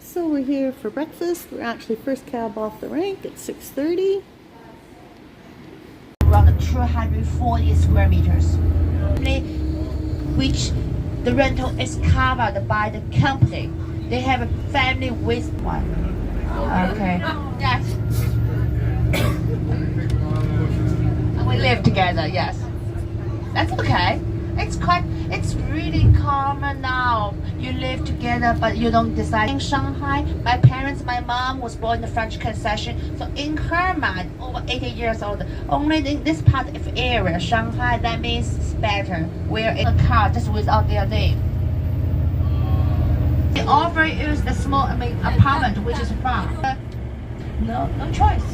So we're here for breakfast. We're actually first cab off the rank at 6:30. Around 240 square meters, which the rental is covered by the company. They have a family with one. Okay. Yes. And we live together, yes. That's okay. It's really common now. You live together, but you don't decide. In Shanghai, my mom was born in the French concession. So in her mind, over 80 years old, only in this part of area, Shanghai, that means it's better. We're in a car just without their name. They offer you the small, apartment, which is far. No choice.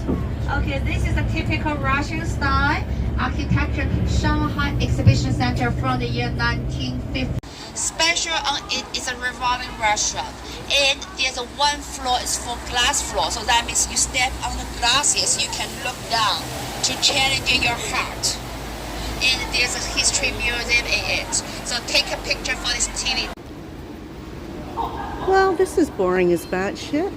Okay, this is a typical Russian style architecture Shanghai Exhibition Center from the year 1950. Special on it is a revolving restaurant, and there's one floor is for glass floor, so that means you step on the glasses, you can look down to challenge your heart. And there's a history museum in it, so take a picture for this TV. Well, this is boring as batshit.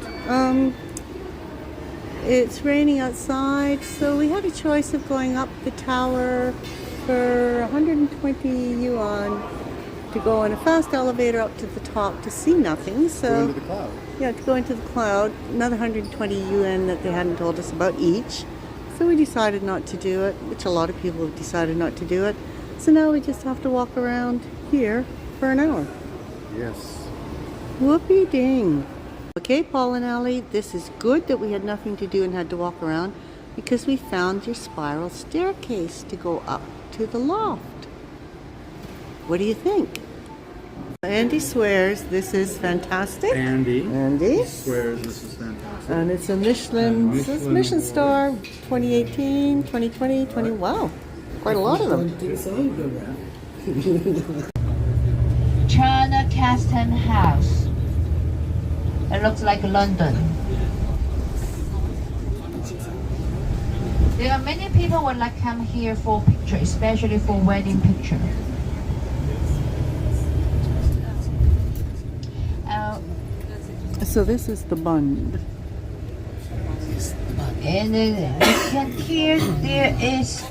It's raining outside, so we had a choice of going up the tower for 120 yuan to go on a fast elevator up to the top to see nothing. So go into the cloud. Yeah, to go into the cloud. Another 120 yuan that they hadn't told us about each. So we decided not to do it, which a lot of people have decided not to do it. So now we just have to walk around here for an hour. Yes. Whoopee ding. Okay, Paul and Allie, this is good that we had nothing to do and had to walk around because we found your spiral staircase to go up to the loft. What do you think? Andy swears this is fantastic. Andy swears this is fantastic. And it's a Michelin, says Michelin star, 2018, 2020, 20. Wow, quite a lot of them. China Custom House. It looks like London. There are many people would like come here for picture, especially for wedding picture. So this is the bund. And then you can hear there is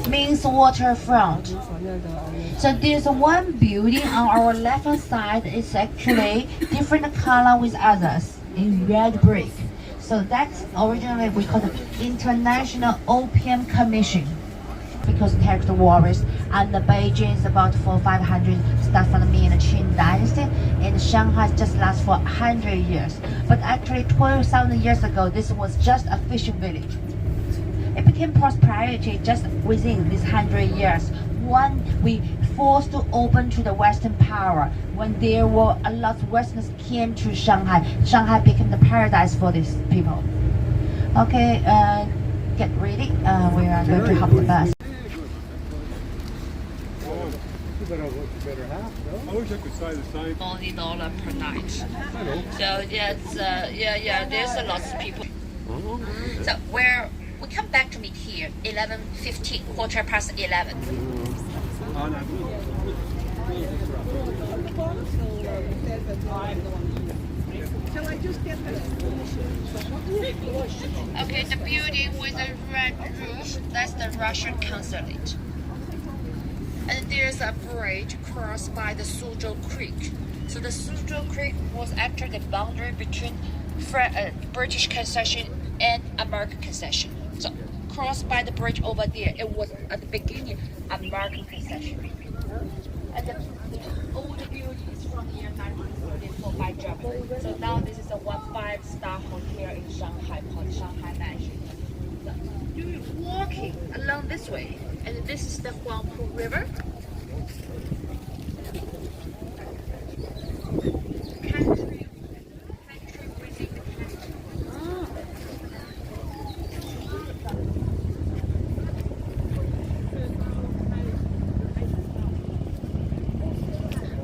means waterfront. So there's one building on our left hand side. It's actually different color with others in red brick. So that's originally we call it International Opium Commission, because tax worries, and the Beijing is about 400-500 start from the Ming and Qing dynasty, and Shanghai just lasts for 100 years. But actually 12,000 years ago, this was just a fishing village. It became prosperity just within these 100 years. When we forced to open to the Western power, when there were a lot of Westerners came to Shanghai, Shanghai became the paradise for these people. Okay, get ready. We are going to hop the bus. I wish I could say the same. $40 per night. So yes, there's a lot of people. So we come back to meet here 11:15, 11:15. Shall I just get this? Okay, the building with the red roof, that's the Russian consulate. And there's a bridge crossed by the Suzhou Creek. So the Suzhou Creek was actually the boundary between British concession and American concession. So crossed by the bridge over there, it was at the beginning American concession. And the old building is from the year 1934 by Germany. So now this is a 5-star hotel in Shanghai called Shanghai Mansion. So you're walking along this way, and this is the Huangpu River.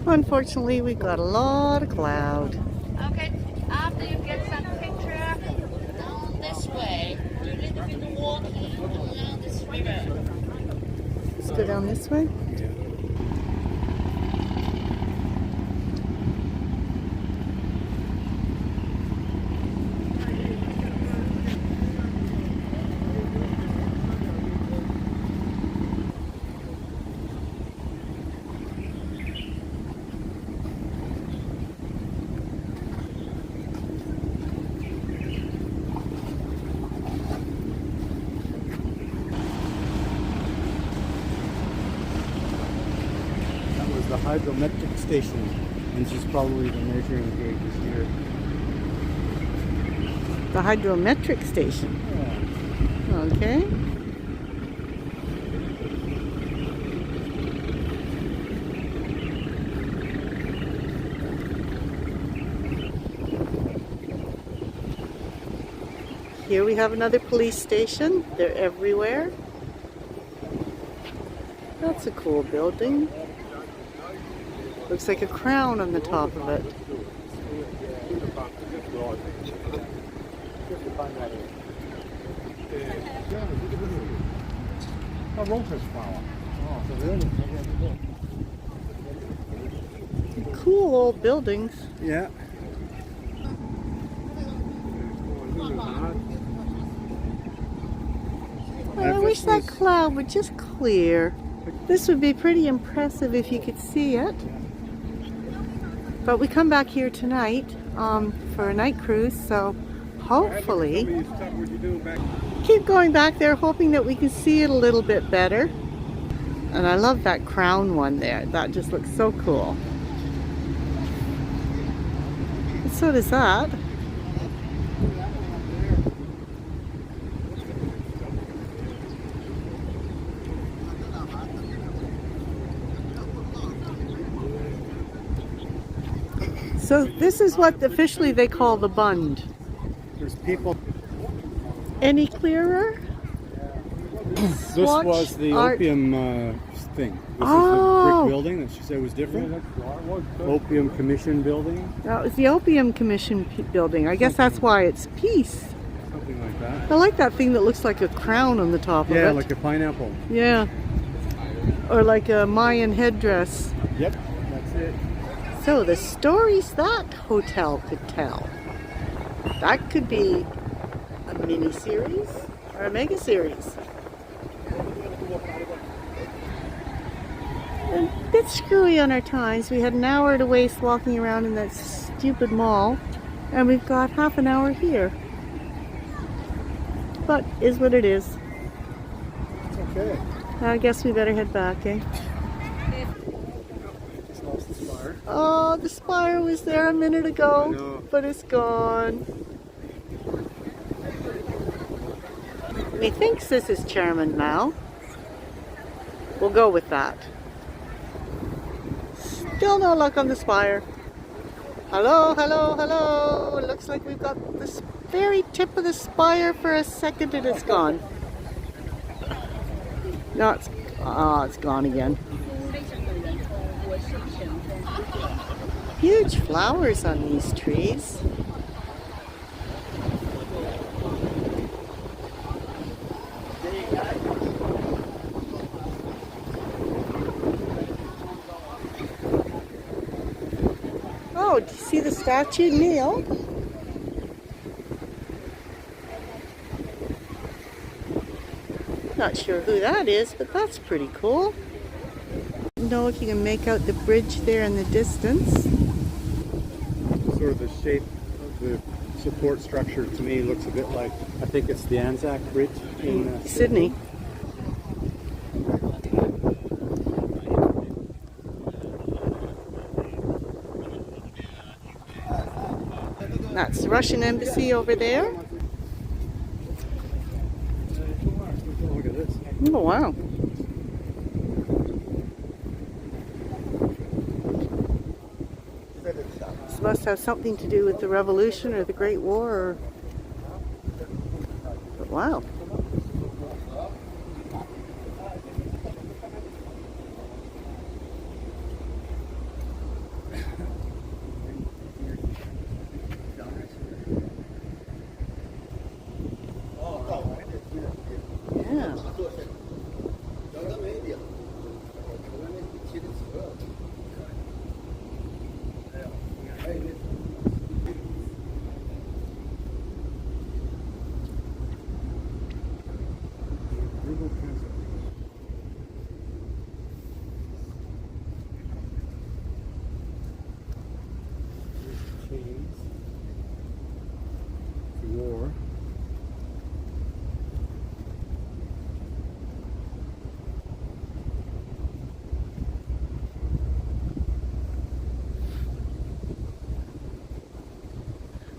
Unfortunately, we got a lot of cloud. Okay, after you get some picture down this way, you're a little bit walking along this river. Let's go down this way. hydrometric station. And this is probably the measuring gauges here. The hydrometric station. Yeah. Okay. Here we have another police station. They're everywhere. That's a cool building. Looks like a crown on the top of it. Cool old buildings. Yeah. I wish that cloud would just clear. This would be pretty impressive if you could see it. But we come back here tonight for a night cruise, so hopefully keep going back there hoping that we can see it a little bit better. And I love that crown one there. That just looks so cool. And so does that. So this is what officially they call the Bund. There's people. Any clearer? This Swatch was the art. opium thing. This is Oh. the brick building that she said was different. Opium Commission building, That was the Opium Commission building. I guess that's why it's peace. something like that. I like that thing that looks like a crown on the top Yeah, of it. like a pineapple. Yeah. Or like a Mayan headdress. Yep, that's it. So the stories that hotel could tell. That could be a mini series or a mega series. A bit screwy on our times. We had an hour to waste walking around in that stupid mall, and we've got half an hour here. But is what it is. Okay. I guess we better head back, eh? Just lost the spire. Oh, the spire was there a minute I ago, know. but it's gone. Methinks this is Chairman Mao. We'll go with that. Still no luck on the spire. Hello, hello, hello. It looks like we've got the very tip of the spire for a second and it's gone. No, it's gone again. Huge flowers on these trees. Oh, do you see the statue, Neil? Not sure who that is, but that's pretty cool. I don't know if you can make out the bridge there in the distance. Sort of the shape of the support structure to me looks a bit like, I think it's the Anzac Bridge in Sydney. That's the Russian embassy over there. Look at this. Oh, wow. This must have something to do with the Revolution or the Great War. But wow. Yeah.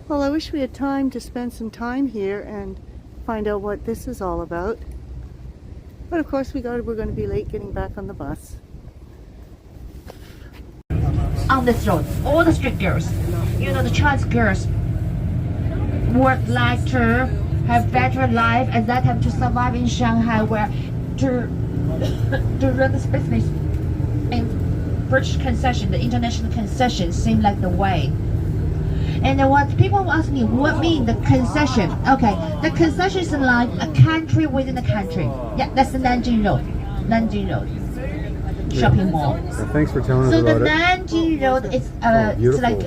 Well, I wish we had time to spend some time here and find out what this is all about. But of course we're going to be late getting back on the bus. On this road, all the street girls, the Chinese girls work lighter, have better life, and that have to survive in Shanghai, where to run this business in British concession, the international concession seem like the way. And what people ask me, what mean the concession? Okay, the concession is like a country within a country. Yeah, that's the Nanjing Road. Nanjing Road. Shopping mall. Well, thanks for telling us So the about it. Nanjing Road is it's beautiful. like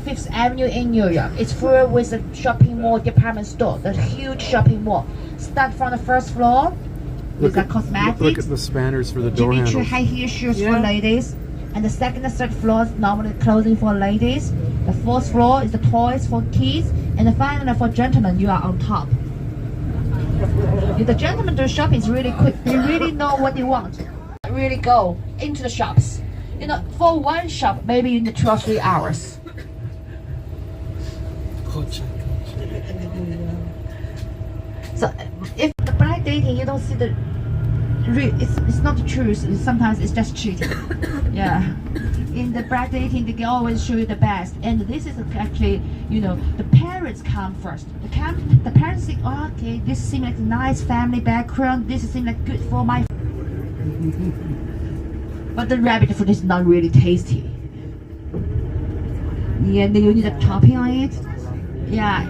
Fifth Avenue in New York. It's full with a shopping mall department store, the huge shopping mall. Start from the first floor with the cosmetics. Look at the spanners for the door Jimmy Choo handles. high heel shoes Yeah. for ladies. And the second and third floor is normally clothing for ladies. The fourth floor is the toys for kids. And the final for gentlemen, you are on top. If the gentlemen do shopping is really quick, they really know what they want. Really go into the shops. For one shop, maybe you need 2 or 3 hours. So if the blind dating, you don't see the it's not the truth. Sometimes it's just cheating. Yeah. In the blind dating, they can always show you the best. And this is actually, the parents come first. The parents think, oh, okay, this seems like a nice family background. This seems like good for my. But the rabbit food is not really tasty. Yeah, then you need a topping on it. Yeah.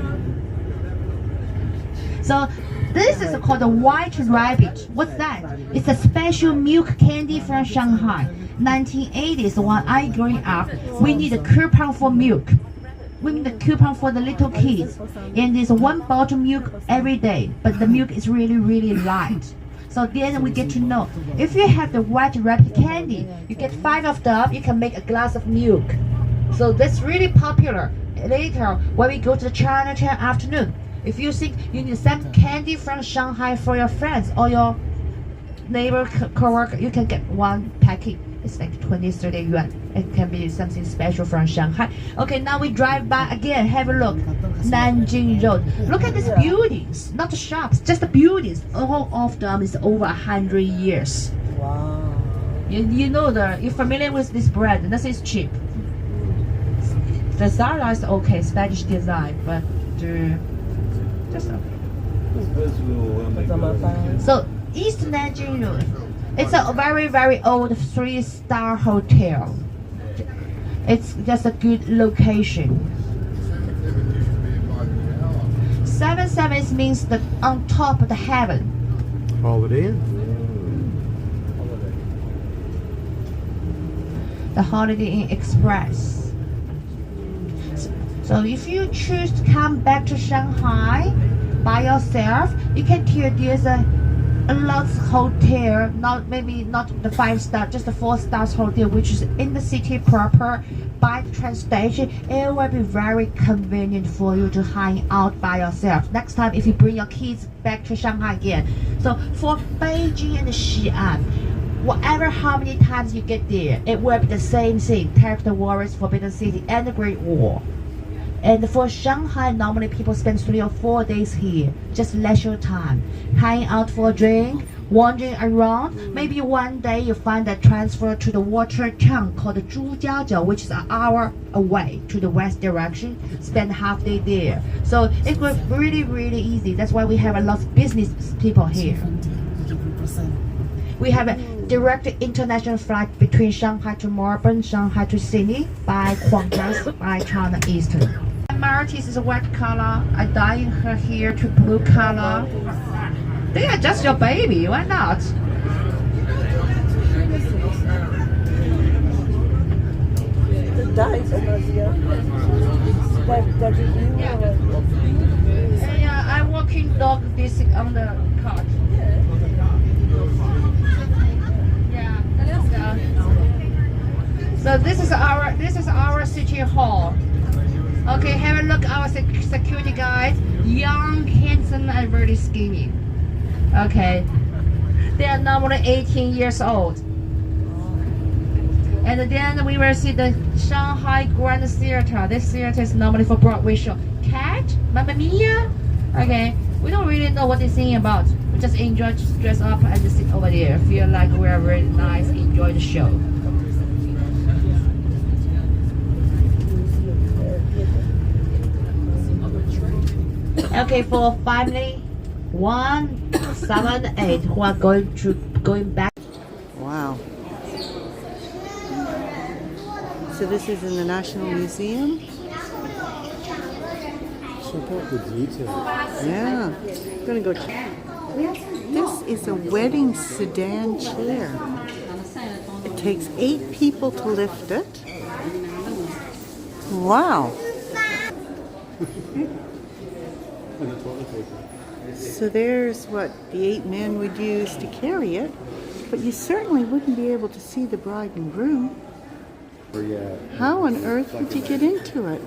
So this is called the white rabbit. What's that? It's a special milk candy from Shanghai. 1980s, when I growing up, we need a coupon for milk. We need a coupon for the little kids. And there's 1 bottle milk every day, but the milk is really, really light. So then we get to know, if you have the white rabbit candy, you get 5 of them, you can make a glass of milk. So that's really popular. Later, when we go to the Chinatown afternoon, if you think you need some candy from Shanghai for your friends or your neighbor, co-worker, you can get 1 packet. It's like 20-30 yuan. It can be something special from Shanghai. Okay, now we drive by again. Have a look. Nanjing Road. Look at these buildings, not the shops, just the buildings. All of them is over 100 years. Wow. You're familiar with this brand. This is cheap. The Zara is okay, Spanish design, but just okay. So East Nanjing Road. It's a very, very old 3-star hotel. It's just a good location. 77 means the on top of the heaven. Holiday Inn. The Holiday Inn Express. So if you choose to come back to Shanghai by yourself, you can hear there's a lots hotel, maybe not the 5-star, just the 4-star hotel, which is in the city proper. By the train station, it will be very convenient for you to hang out by yourself. Next time, if you bring your kids back to Shanghai again. So for Beijing and Xi'an, whatever how many times you get there, it will be the same thing. Character Warriors, Forbidden City, and the Great Wall. And for Shanghai, normally people spend 3 or 4 days here, just leisure time, hanging out for a drink, wandering around. Maybe one day you find that transfer to the water town called Zhujiajiao, which is an hour away to the west direction. Spend half day there. So it was really, really easy. That's why we have a lot of business people here. We have a direct international flight between Shanghai to Melbourne, Shanghai to Sydney by Qantas, by China Eastern. Martis is a white color. I dye her hair to blue color. They are just your baby. Why not? Yeah, I'm walking dog this on the cart. Yeah. So this is our city hall. Okay, have a look at our security guys. Young, handsome, and very skinny. Okay. They are normally 18 years old. And then we will see the Shanghai Grand Theater. This theater is normally for Broadway show. Cat, Mamma Mia. Okay, we don't really know what they're singing about. We just enjoy to dress up and just sit over there. Feel like we are very nice, enjoy the show. Okay, for family 178 who are going back. Wow. So this is in the National Museum? Check out the detail. Yeah. I'm gonna go check. This is a wedding sedan chair. It takes 8 people to lift it. Wow. And the toilet paper. So there's what the 8 men would use to carry it, but you certainly wouldn't be able to see the bride and groom. Or yeah. How on earth would you get into it?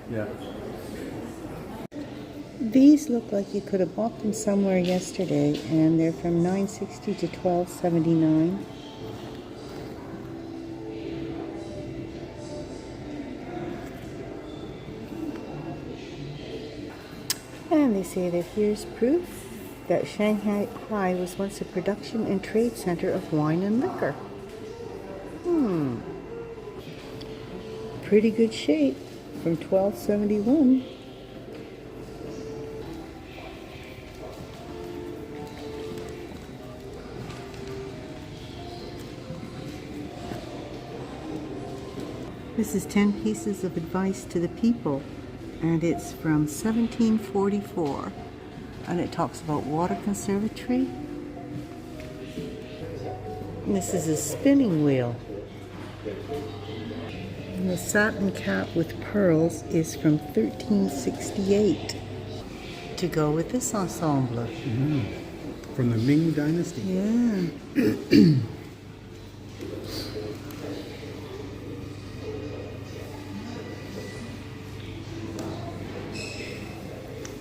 Yeah. These look like you could have bought them somewhere yesterday, and they're from $9.60 to $12.79. And they say that here's proof that Shanghai was once a production and trade center of wine and liquor. Pretty good shape from 1271. This is 10 Pieces of Advice to the People, and it's from 1744, and it talks about water conservatory. And this is a spinning wheel. And the satin cap with pearls is from 1368 to go with this ensemble. From the Ming Dynasty. Yeah.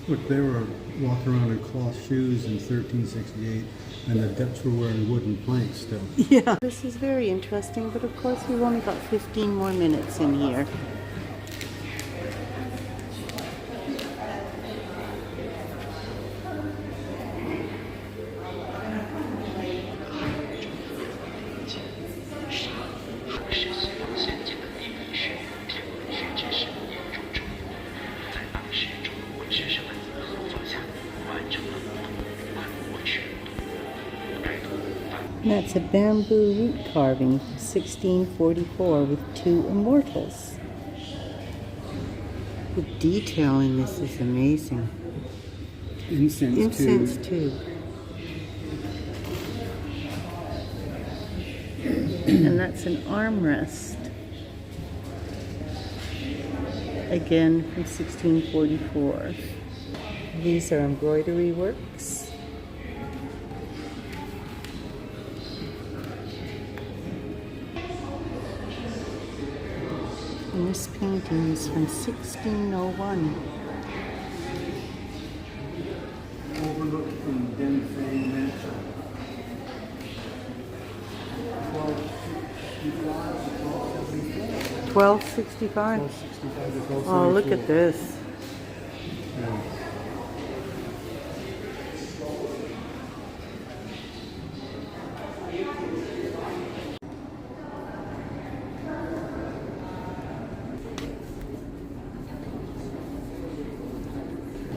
Look, they were walking around in cloth shoes in 1368, and the Dutch were wearing wooden planks still. Yeah. This is very interesting, but of course we've only got 15 more minutes in here. And that's a bamboo root carving, 1644, with 2 immortals. The detail in this is amazing. Incense too. And that's an armrest. Again from 1644. These are embroidery works. And this painting is from 1601. Overlooking Denfei Mansion. 1265. 1265 to 1274. Oh, look at this. Yeah.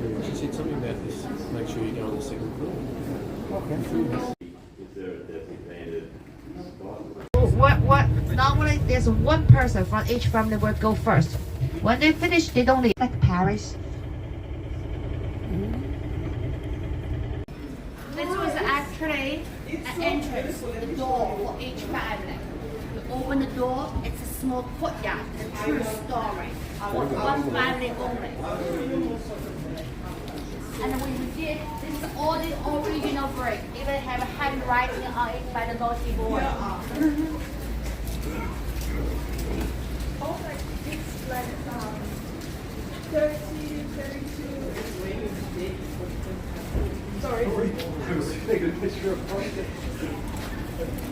You should see something about this. Make sure you go on the second floor. What? Normally, there's one person from each family will go first. When they finish, they don't leave. Like Paris. This was actually an entrance, the door for each family. You open the door, it's a small courtyard, a true story. For one family only. And when we did, this is all the original brick. Even have a handwriting on it by the notice board. It's like 30, 32. Sorry. I was taking a picture of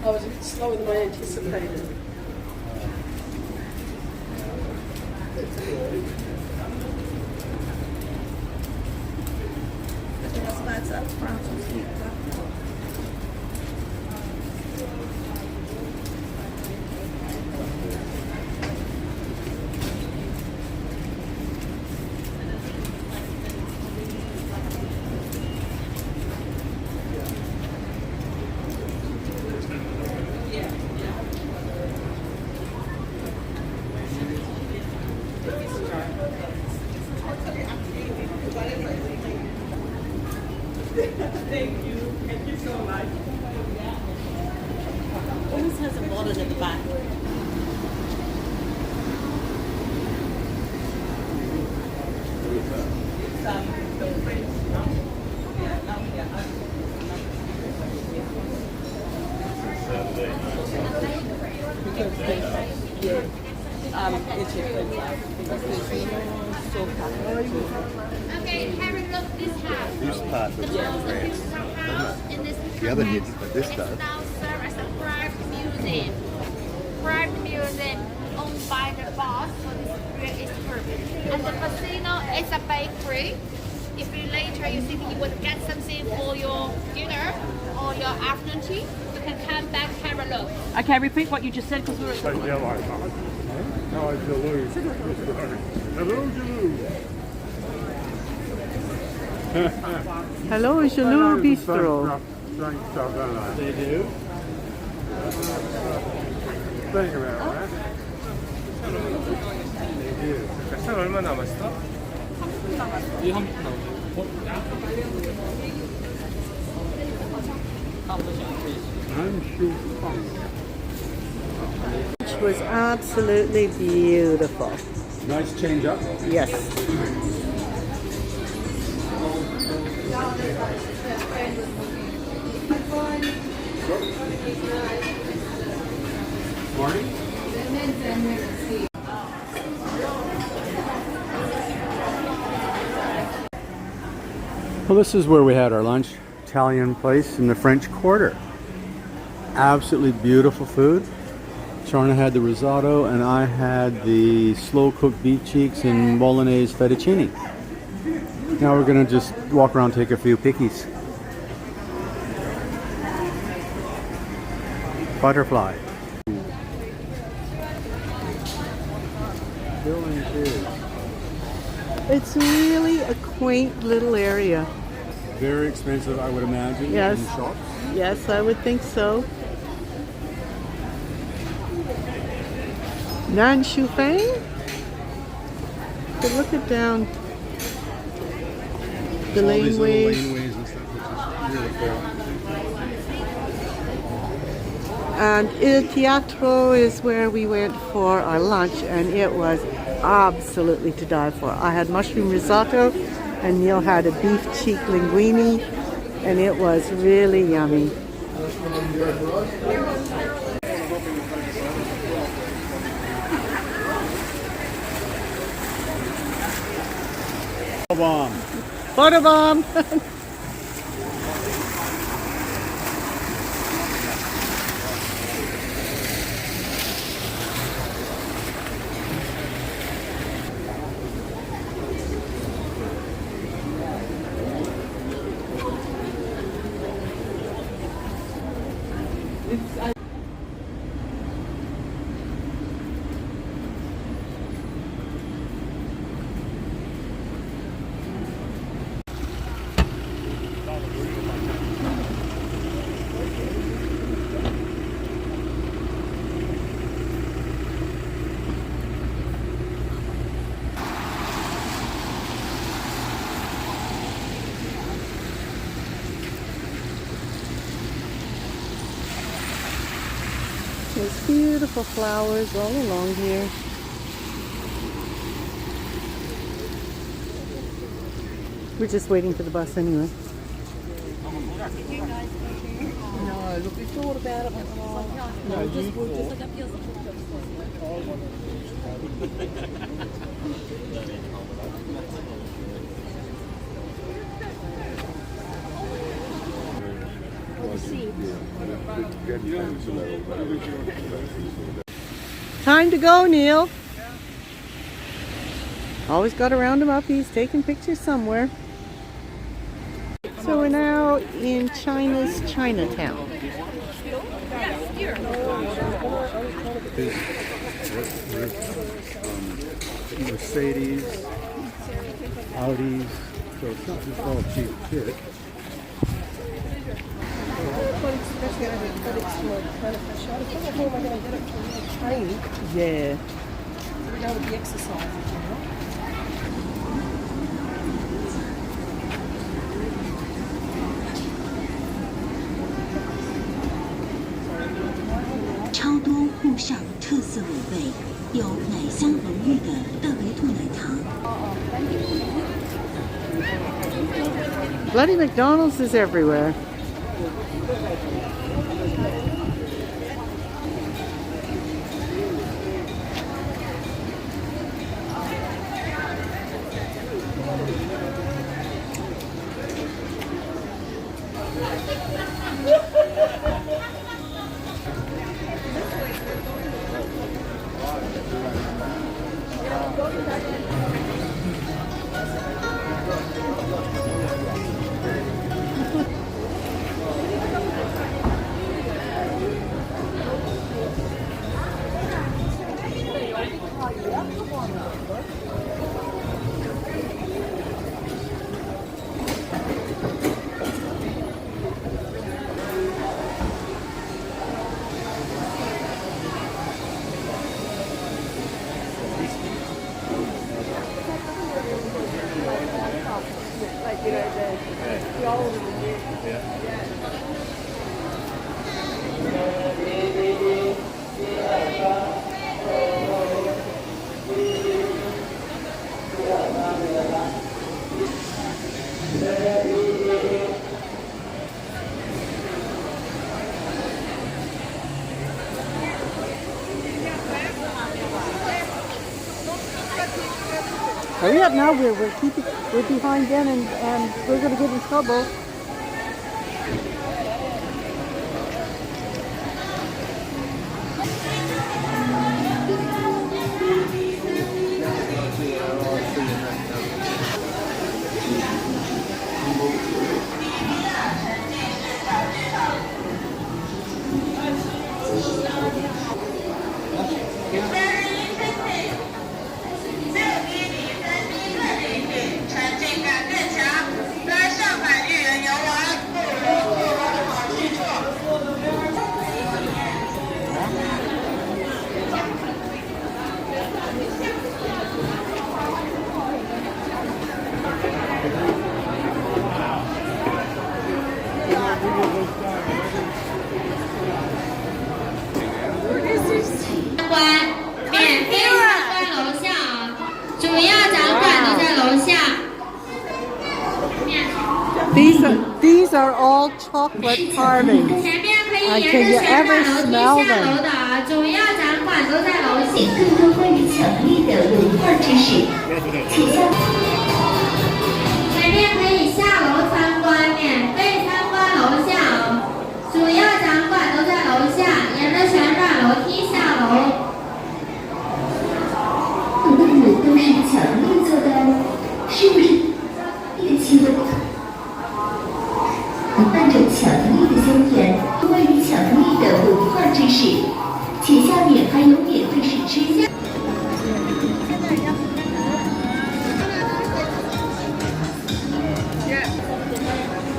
I was a bit slower than I anticipated. Thank you. Thank you so much. Always has a bottle at the back. Okay, Harry, look this house. This part The looks like most grass. original house in this The other cabinet. didn't, but this It's does. now served as a private museum. Private museum owned by the boss for this real estate. And the casino is a bakery. If you later you think you would get something for your dinner or your afternoon tea, you can come back have a look. Okay, repeat what you just said because we were. Hello, Jalou. Hello, Jalou. Hello, Jalou Bistro. They do? Think about it, They do. 시간 얼마 남았어? 30분 I'm sure. Which was absolutely beautiful. Nice change up. Yes. Morning. Well, this is where we had our lunch. Italian place in the French Quarter. Absolutely beautiful food. Charna had the risotto and I had the slow-cooked beef cheeks and bolognese fettuccine. Now we're gonna just walk around, take a few pickies. Butterfly. It's really a quaint little area. Very expensive, I would imagine, Yes. in shops. Yes, I would think so. Nan Shu Fang? But look it down. The All these little laneways. laneways and stuff, which is really cool. And Il Teatro is where we went for our lunch, and it was absolutely to die for. I had mushroom risotto, and Neil had a beef cheek linguine, and it was really yummy. Bomb. Photobomb! There's beautiful flowers all along here. We're just waiting for the bus anyway. No, look, we thought about it. No, Time to go, Neil. Always got to round him up. He's taking pictures somewhere. So we're now in China's Chinatown. Mercedes, Audis, so it's not just all cheap shit. Yeah. Now with the exercise, you know. 超多沪上特色美味，有奶香浓郁的大白兔奶糖。 Bloody McDonald's is everywhere. Yeah. 'Hurry up now, we're behind them and we're gonna get in trouble. These are all chocolate carvings. Can you ever smell them? 主要展馆都在楼下。更多关于强力的文化知识，请下。前面可以下楼参观，免费参观楼下哦。主要展馆都在楼下，沿着旋转楼梯下楼。很多人都是强力做的，是不是？这个气味。 伴着强力的香甜，关于强力的文化知识，且下面还有免费试吃。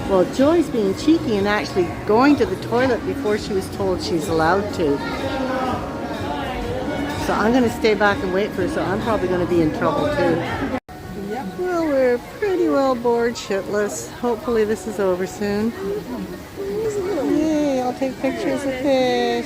Well, Joy's being cheeky and actually going to the toilet before she was told she's allowed to. So I'm going to stay back and wait for her, so I'm probably going to be in trouble too. Well, we're pretty well bored shitless. Hopefully this is over soon. Yay, I'll take pictures of fish.